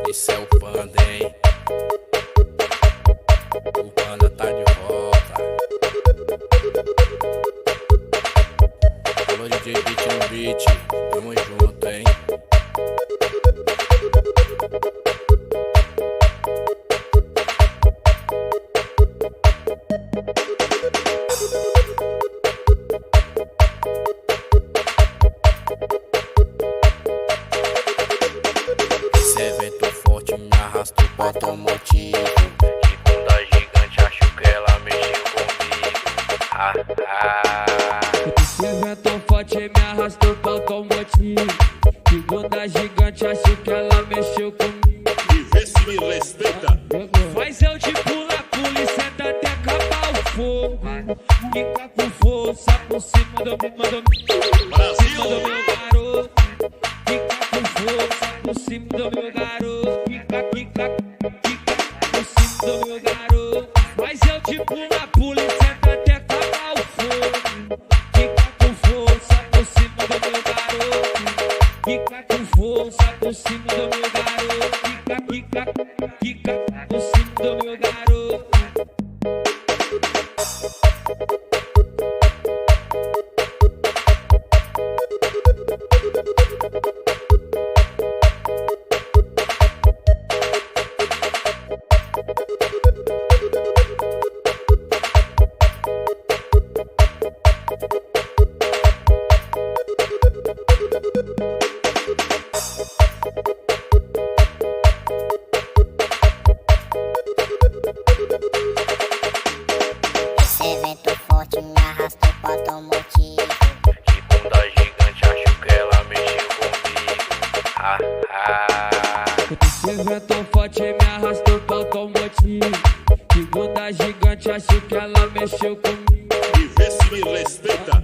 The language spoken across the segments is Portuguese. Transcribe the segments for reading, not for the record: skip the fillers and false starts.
Esse é o panda, hein? O panda tá de volta. Alô DJ Beat no beat, tamo junto, hein? Esse é Vento forte, me arrasta o botão motivo. De bunda gigante, acho que ela mexeu comigo. Esse vento forte me arrastou pra automotivo. De bunda gigante, acho que ela mexeu comigo. E vê se me respeita. Faz eu te pular, pula e senta até acabar o fogo. Fica com força por cima do Brasil! meu garoto. Fica com força por cima do meu garoto. Fica por cima do meu garoto. Faz eu te pular, pula e senta até acabar o fogo. Fica com força por cima do meu garoto. Fica com força por cima do meu garoto. Fica por cima do meu garoto. Esse vento forte me arrastou pra automotivo. De bunda gigante, acho que ela mexeu comigo. Esse vento forte me arrastou pra automotivo. De bunda gigante, acho que ela mexeu comigo. E vê se me respeita.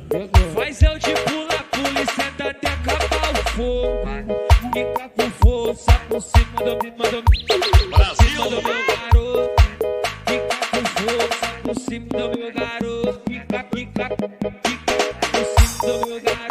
Faz eu te pular, pula e senta até acabar o fogo. Fica com força por cima do Brasil! meu garoto. Fica com força por cima do meu garoto. Fica por cima do meu garoto.